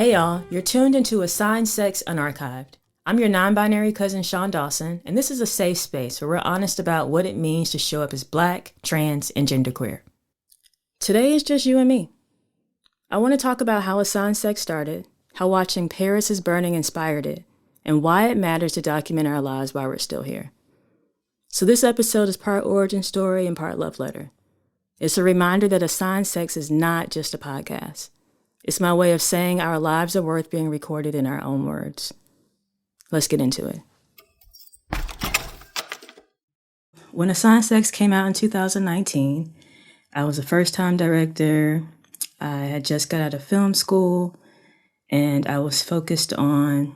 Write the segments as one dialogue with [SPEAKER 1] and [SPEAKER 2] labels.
[SPEAKER 1] Hey y'all, you're tuned into Assigned Sex Unarchived. I'm your non-binary cousin Shaun Dawson, and this is a safe space where we're honest about what it means to show up as Black, trans, and genderqueer. Today is just you and me. I want to talk about how Assigned Sex started, how watching Paris is Burning inspired it, and why it matters to document our lives while we're still here. So this episode is part origin story and part love letter. It's a reminder that Assigned Sex is not just a podcast. It's my way of saying our lives are worth being recorded in our own words. Let's get into it. When Assigned Sex came out in 2019, I was a first-time director. I had just got out of film school, and I was focused on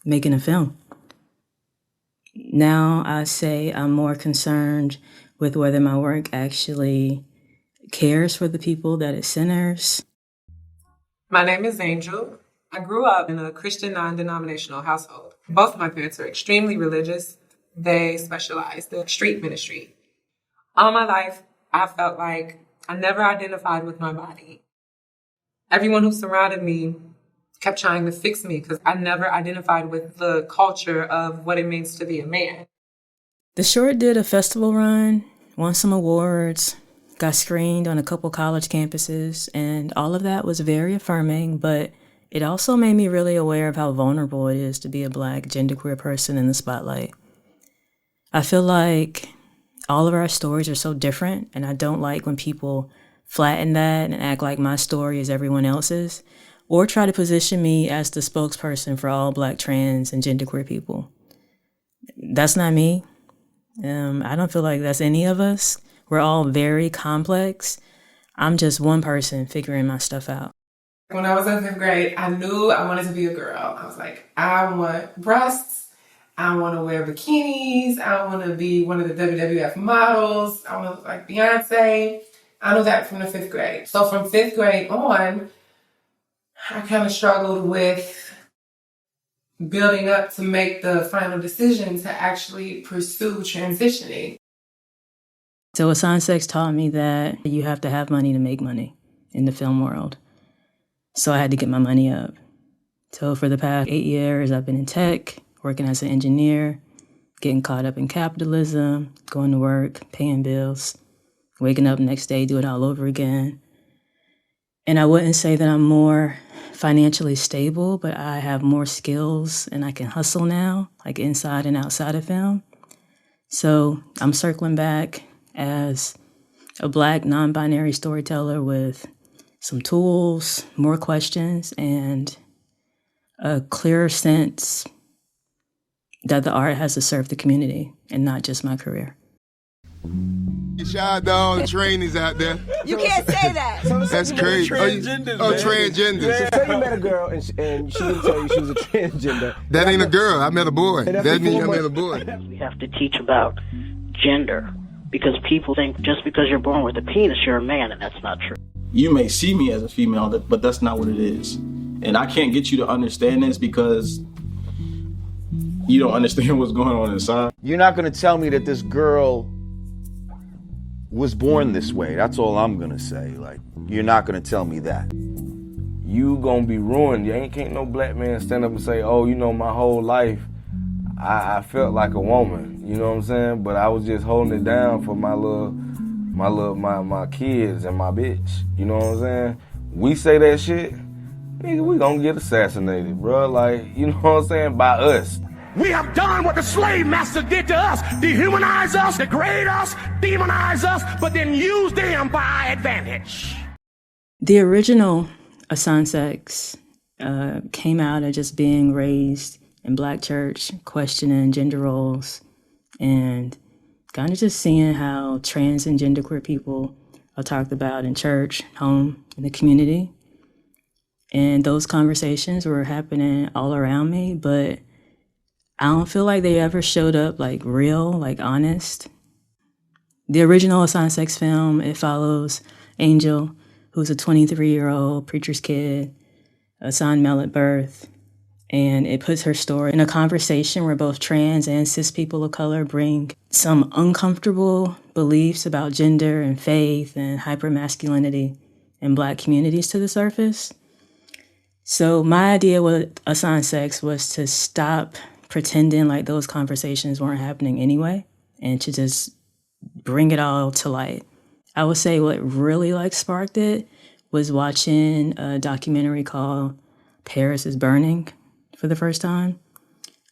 [SPEAKER 1] making a film. Now I say I'm more concerned with whether my work actually cares for the people that it centers.
[SPEAKER 2] My name is Angel. I grew up in a Christian non-denominational household. Both of my parents are extremely religious. They specialized in street ministry. All my life, I felt like I never identified with my body. Everyone who surrounded me kept trying to fix me because I never identified with the culture of what it means to be a man.
[SPEAKER 1] The short did a festival run, won some awards, got screened on a couple college campuses, and all of that was very affirming, but it also made me really aware of how vulnerable it is to be a Black genderqueer person in the spotlight. I feel like all of our stories are so different, and I don't like when people flatten that and act like my story is everyone else's, or try to position me as the spokesperson for all Black trans and genderqueer people. That's not me. I don't feel like that's any of us. We're all very complex. I'm just one person figuring my stuff out.
[SPEAKER 2] When I was in 5th grade, I knew I wanted to be a girl. I was like, I want breasts. I want to wear bikinis. I want to be one of the WWF models. I want to look like Beyonce. I knew that from the 5th grade. So from 5th grade on, I kind of struggled with building up to make the final decision to actually pursue transitioning.
[SPEAKER 1] So Assigned Sex taught me that you have to have money to make money in the film world. So I had to get my money up. So for the past 8 years, I've been in tech, working as an engineer, getting caught up in capitalism, going to work, paying bills, waking up next day, do it all over again. And I wouldn't say that I'm more financially stable, but I have more skills and I can hustle now, like inside and outside of film. So I'm circling back as a Black non-binary storyteller with some tools, more questions, and a clearer sense that the art has to serve the community and not just my career.
[SPEAKER 3] Shout out to all the trainees out there.
[SPEAKER 4] You can't say that.
[SPEAKER 3] That's crazy. Transgenders.
[SPEAKER 5] Yeah. So you met a girl and she didn't tell you she was a transgender.
[SPEAKER 3] That ain't a girl. I met a boy. That means I met a boy.
[SPEAKER 6] We have to teach about gender because people think just because you're born with a penis, you're a man, and that's not true.
[SPEAKER 7] You may see me as a female, but that's not what it is. And I can't get you to understand this because you don't understand what's going on inside.
[SPEAKER 5] You're not going to tell me that this girl was born this way. That's all I'm going to say. Like, you're not going to tell me that. You going to be ruined. You can't no Black man stand up and say, oh, you know, my whole life I felt like a woman. You know what I'm saying? But I was just holding it down for my kids and my bitch. You know what I'm saying? We say that shit, nigga, we gonna get assassinated, bro. Like, you know what I'm saying? By us.
[SPEAKER 8] We have done what the slave master did to us. Dehumanize us, degrade us, demonize us, but then use them for our advantage.
[SPEAKER 1] The original Assigned Sex came out of just being raised in Black church, questioning gender roles, and kind of just seeing how trans and genderqueer people are talked about in church, home, in the community. And those conversations were happening all around me, but I don't feel like they ever showed up like real, like honest. The original Assigned Sex film, it follows Angel, who's a 23-year-old preacher's kid, assigned male at birth. And it puts her story in a conversation where both trans and cis people of color bring some uncomfortable beliefs about gender and faith and hypermasculinity in Black communities to the surface. So my idea with Assigned Sex was to stop pretending like those conversations weren't happening anyway and to just bring it all to light. I would say what really sparked it was watching a documentary called Paris is Burning for the first time.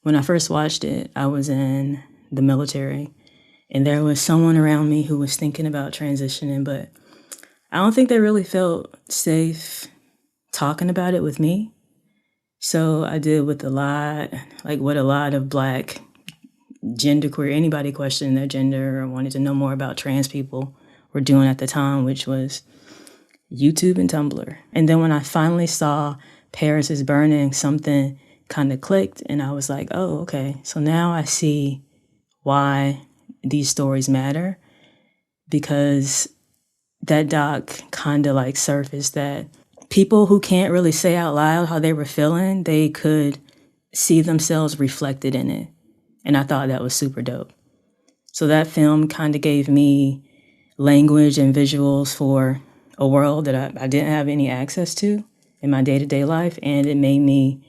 [SPEAKER 1] When I first watched it, I was in the military and there was someone around me who was thinking about transitioning, but I don't think they really felt safe talking about it with me. So I did with a lot, what a lot of Black genderqueer, anybody questioning their gender or wanted to know more about trans people were doing at the time, which was YouTube and Tumblr. And then when I finally saw Paris is Burning, something kind of clicked and I was like, oh, okay. So now I see why these stories matter, because that doc kind of surfaced that people who can't really say out loud how they were feeling, they could see themselves reflected in it. And I thought that was super dope. So that film kind of gave me language and visuals for a world that I didn't have any access to in my day-to-day life. And it made me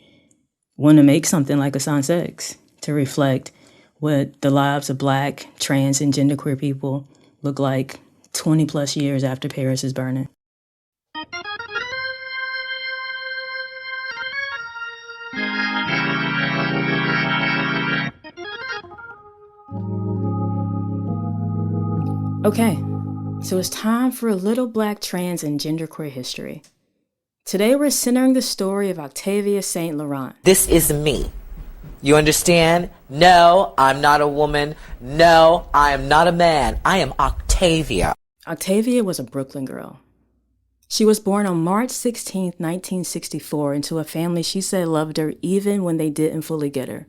[SPEAKER 1] want to make something like Assigned Sex to reflect what the lives of Black, trans, and genderqueer people look like 20 plus years after Paris is Burning. Okay, so it's time for a little Black, trans, and genderqueer history. Today we're centering the story of Octavia St. Laurent.
[SPEAKER 4] This is me. You understand? No, I'm not a woman. No, I am not a man. I am Octavia.
[SPEAKER 1] Octavia was a Brooklyn girl. She was born on March 16, 1964, into a family she said loved her even when they didn't fully get her.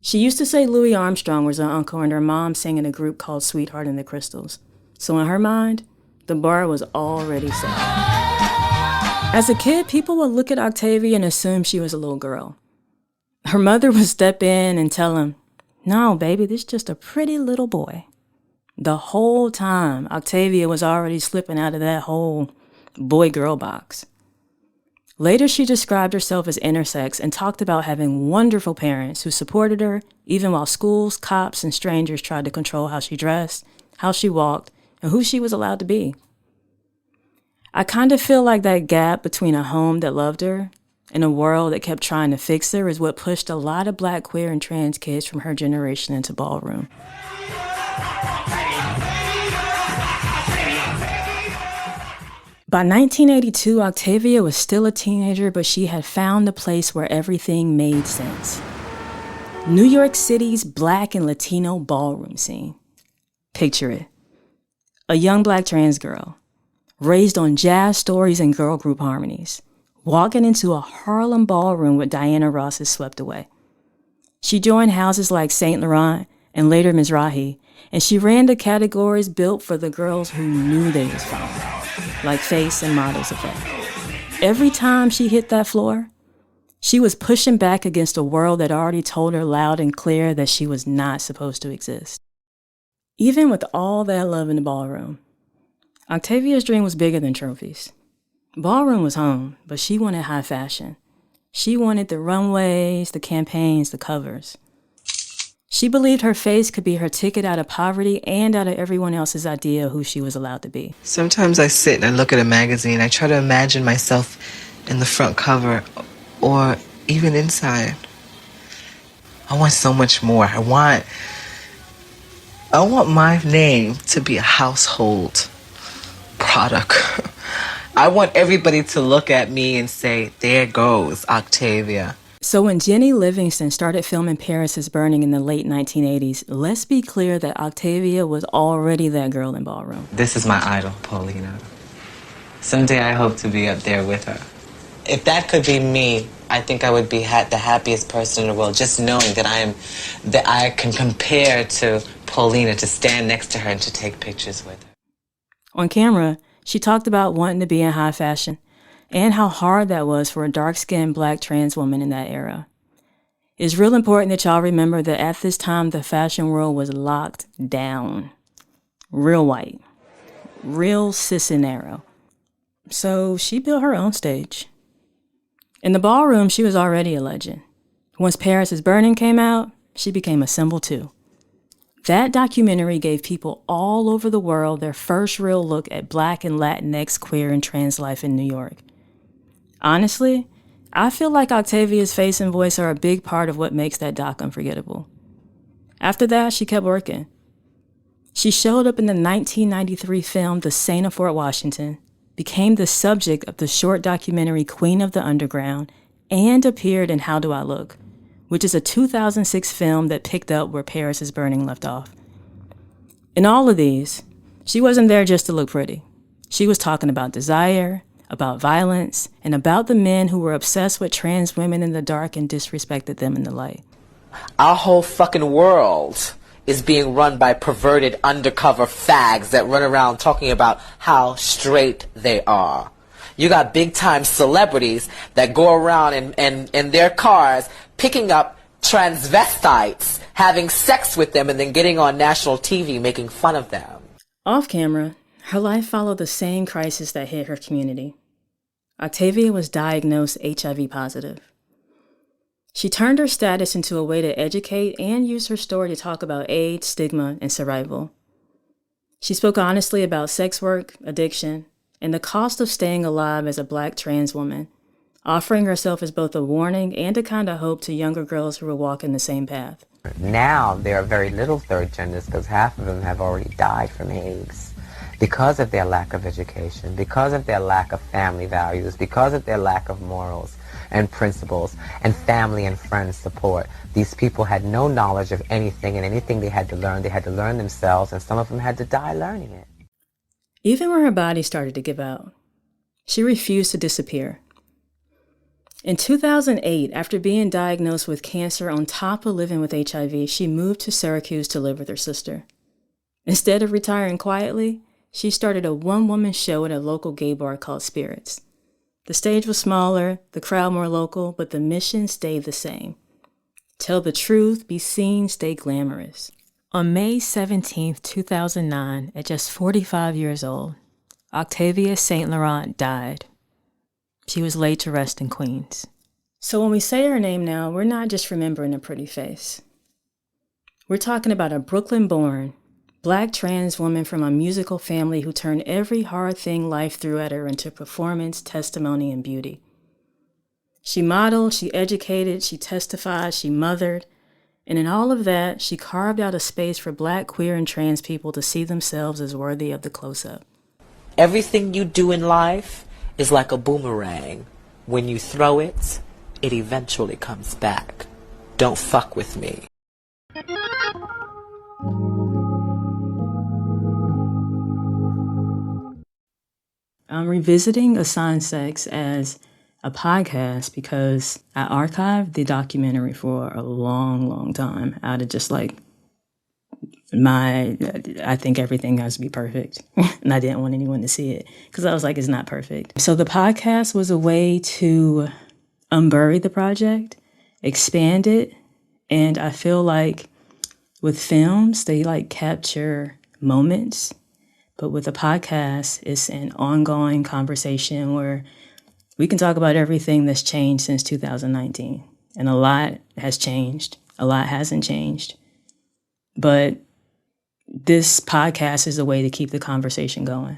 [SPEAKER 1] She used to say Louis Armstrong was her uncle and her mom sang in a group called Sweetheart and the Crystals. So in her mind, the bar was already set. As a kid, people would look at Octavia and assume she was a little girl. Her mother would step in and tell him, "No, baby, this is just a pretty little boy." The whole time, Octavia was already slipping out of that whole boy-girl box. Later, she described herself as intersex and talked about having wonderful parents who supported her, even while schools, cops, and strangers tried to control how she dressed, how she walked, and who she was allowed to be. I kind of feel like that gap between a home that loved her and a world that kept trying to fix her is what pushed a lot of Black, queer, and trans kids from her generation into ballroom. By 1982, Octavia was still a teenager, but she had found a place where everything made sense. New York City's Black and Latino ballroom scene. Picture it. A young Black trans girl, raised on jazz stories and girl group harmonies, walking into a Harlem ballroom with Diana Ross's Swept Away. She joined houses like St. Laurent and later Mizrahi, and she ran the categories built for the girls who knew they was fine, like Face and Models Effect. Every time she hit that floor, she was pushing back against a world that already told her loud and clear that she was not supposed to exist. Even with all that love in the ballroom, Octavia's dream was bigger than trophies. Ballroom was home, but she wanted high fashion. She wanted the runways, the campaigns, the covers. She believed her face could be her ticket out of poverty and out of everyone else's idea of who she was allowed to be.
[SPEAKER 9] Sometimes I sit and I look at a magazine. I try to imagine myself in the front cover or even inside. I want so much more. I want my name to be a household product. I want everybody to look at me and say, there goes Octavia.
[SPEAKER 1] So when Jenny Livingston started filming Paris is Burning in the late 1980s, let's be clear that Octavia was already that girl in ballroom.
[SPEAKER 9] This is my idol, Paulina. Someday I hope to be up there with her. If that could be me, I think I would be the happiest person in the world, just knowing that I can compare to Paulina, to stand next to her and to take pictures with her.
[SPEAKER 1] On camera, she talked about wanting to be in high fashion and how hard that was for a dark-skinned Black trans woman in that era. It's real important that y'all remember that at this time, the fashion world was locked down. Real white. Real cis and narrow. So she built her own stage. In the ballroom, she was already a legend. Once Paris is Burning came out, she became a symbol too. That documentary gave people all over the world their first real look at Black and Latinx queer and trans life in New York. Honestly, I feel like Octavia's face and voice are a big part of what makes that doc unforgettable. After that, she kept working. She showed up in the 1993 film The Saint of Fort Washington, became the subject of the short documentary Queen of the Underground, and appeared in How Do I Look?, which is a 2006 film that picked up where Paris is Burning left off. In all of these, she wasn't there just to look pretty. She was talking about desire, about violence, and about the men who were obsessed with trans women in the dark and disrespected them in the light.
[SPEAKER 4] Our whole fucking world is being run by perverted undercover fags that run around talking about how straight they are. You got big-time celebrities that go around in their cars picking up transvestites, having sex with them, and then getting on national TV making fun of them.
[SPEAKER 1] Off camera, her life followed the same crisis that hit her community. Octavia was diagnosed HIV positive. She turned her status into a way to educate and use her story to talk about AIDS, stigma, and survival. She spoke honestly about sex work, addiction, and the cost of staying alive as a Black trans woman, offering herself as both a warning and a kind of hope to younger girls who were walking the same path.
[SPEAKER 9] Now there are very little third genders because half of them have already died from AIDS because of their lack of education, because of their lack of family values, because of their lack of morals and principles and family and friend support. These people had no knowledge of anything, and anything they had to learn themselves, and some of them had to die learning it.
[SPEAKER 1] Even when her body started to give out, she refused to disappear. In 2008, after being diagnosed with cancer on top of living with HIV, she moved to Syracuse to live with her sister. Instead of retiring quietly, she started a one-woman show at a local gay bar called Spirits. The stage was smaller, the crowd more local, but the mission stayed the same. Tell the truth, be seen, stay glamorous. On May 17, 2009, at just 45 years old, Octavia St. Laurent died. She was laid to rest in Queens. So when we say her name now, we're not just remembering a pretty face. We're talking about a Brooklyn-born, Black trans woman from a musical family who turned every hard thing life threw at her into performance, testimony, and beauty. She modeled, she educated, she testified, she mothered, and in all of that, she carved out a space for Black, queer, and trans people to see themselves as worthy of the close-up.
[SPEAKER 4] Everything you do in life is like a boomerang. When you throw it, it eventually comes back. Don't fuck with me.
[SPEAKER 1] I'm revisiting Assigned Sex as a podcast because I archived the documentary for a long, long time out of just like I think everything has to be perfect. And I didn't want anyone to see it because I was like, it's not perfect. So the podcast was a way to unbury the project, expand it. And I feel like with films, they like capture moments. But with a podcast, it's an ongoing conversation where we can talk about everything that's changed since 2019. And a lot has changed. A lot hasn't changed. But this podcast is a way to keep the conversation going.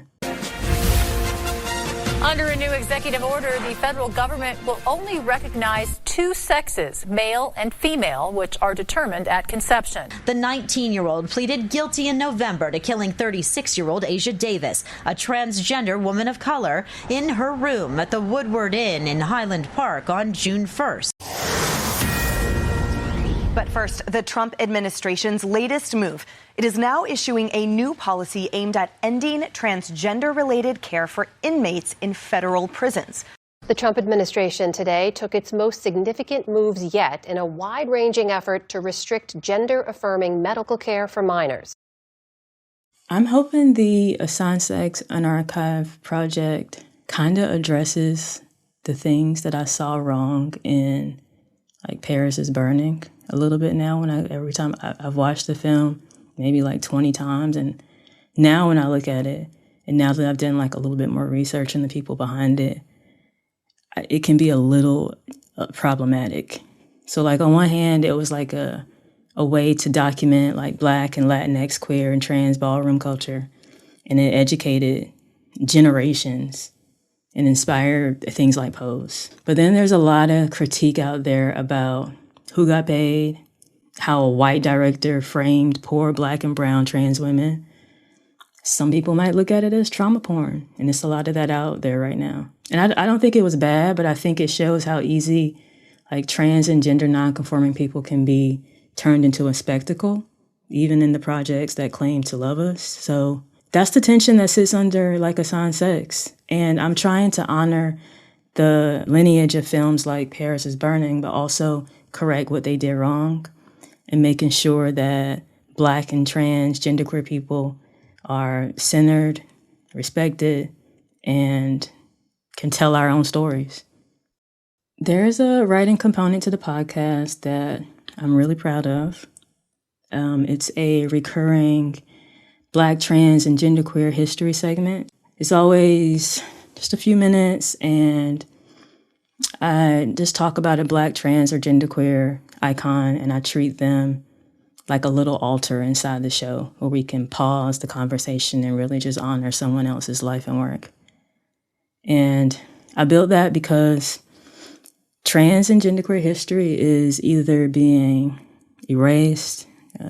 [SPEAKER 10] Under a new executive order, the federal government will only recognize two sexes, male and female, which are determined at conception.
[SPEAKER 11] The 19-year-old pleaded guilty in November to killing 36-year-old Asia Davis, a transgender woman of color, in her room at the Woodward Inn in Highland Park on June 1st.
[SPEAKER 12] But first, the Trump administration's latest move. It is now issuing a new policy aimed at ending transgender-related care for inmates in federal prisons.
[SPEAKER 13] The Trump administration today took its most significant moves yet in a wide-ranging effort to restrict gender-affirming medical care for minors.
[SPEAKER 1] I'm hoping the Assigned Sex, Unarchived project kind of addresses the things that I saw wrong in like Paris is Burning a little bit now. Every time I've watched the film, maybe like 20 times. And now when I look at it, and now that I've done like a little bit more research on the people behind it, it can be a little problematic. So like on one hand, it was like a way to document like Black and Latinx, queer and trans ballroom culture. And it educated generations and inspired things like Pose. But then there's a lot of critique out there about who got paid, how a white director framed poor Black and brown trans women. Some people might look at it as trauma porn, and there's a lot of that out there right now. And I don't think it was bad, but I think it shows how easy like trans and gender nonconforming people can be turned into a spectacle, even in the projects that claim to love us. So that's the tension that sits under like Assigned Sex. And I'm trying to honor the lineage of films like Paris is Burning, but also correct what they did wrong and making sure that Black and trans genderqueer people are centered, respected, and can tell our own stories. There's a writing component to the podcast that I'm really proud of. It's a recurring Black, trans, and genderqueer history segment. It's always just a few minutes, and I just talk about a Black, trans, or genderqueer icon, and I treat them like a little altar inside the show where we can pause the conversation and really just honor someone else's life and work. And I built that because trans and genderqueer history is either being erased,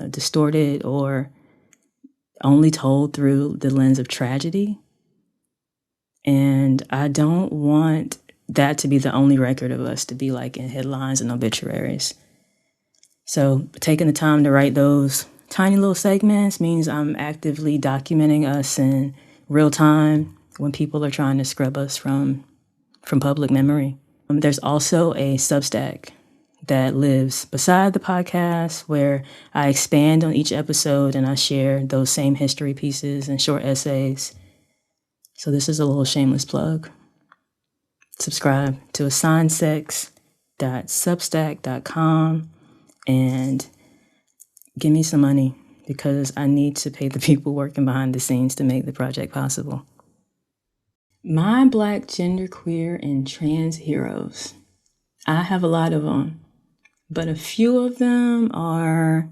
[SPEAKER 1] distorted, or only told through the lens of tragedy. And I don't want that to be the only record of us to be like in headlines and obituaries. So taking the time to write those tiny little segments means I'm actively documenting us in real time when people are trying to scrub us from public memory. There's also a Substack that lives beside the podcast where I expand on each episode and I share those same history pieces and short essays. So this is a little shameless plug. Subscribe to assignedsex.substack.com and give me some money because I need to pay the people working behind the scenes to make the project possible. My Black, genderqueer, and trans heroes. I have a lot of them, but a few of them are,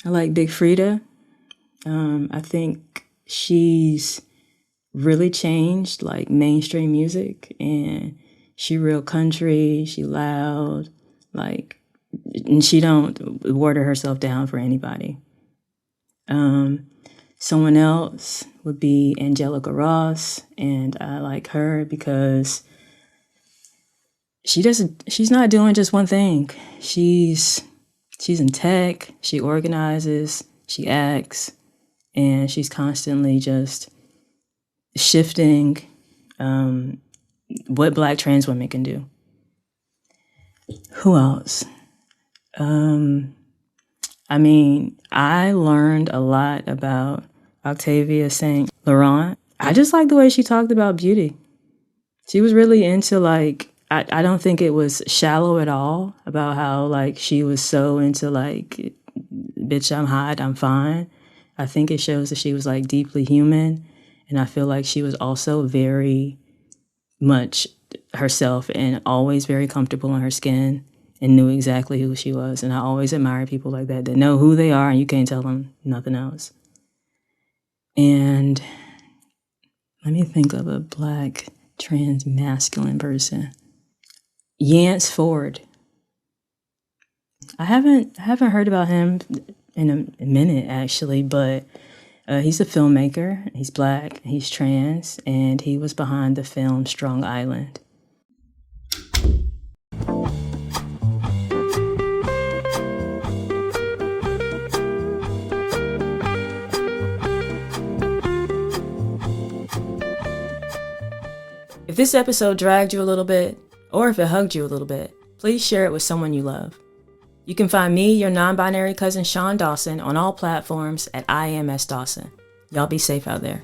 [SPEAKER 1] I like Big Frida. I think she's really changed like mainstream music, and she real country, she loud, like, and she don't water herself down for anybody. Someone else would be Angelica Ross, and I like her because she's not doing just one thing. She's in tech, she organizes, she acts, and she's constantly just shifting what Black trans women can do. Who else? I learned a lot about Octavia St. Laurent. I just like the way she talked about beauty. She was really into like, I don't think it was shallow at all about how like she was so into like, bitch, I'm hot, I'm fine. I think it shows that she was like deeply human. And I feel like she was also very much herself and always very comfortable in her skin and knew exactly who she was. And I always admire people like that know who they are and you can't tell them nothing else. And let me think of a Black trans masculine person. Yance Ford. I haven't heard about him in a minute actually, but he's a filmmaker. He's Black, he's trans, and he was behind the film Strong Island. If this episode dragged you a little bit, or if it hugged you a little bit, please share it with someone you love. You can find me, your non-binary cousin Shaun Dawson, on all platforms at IAMS Dawson. Y'all be safe out there.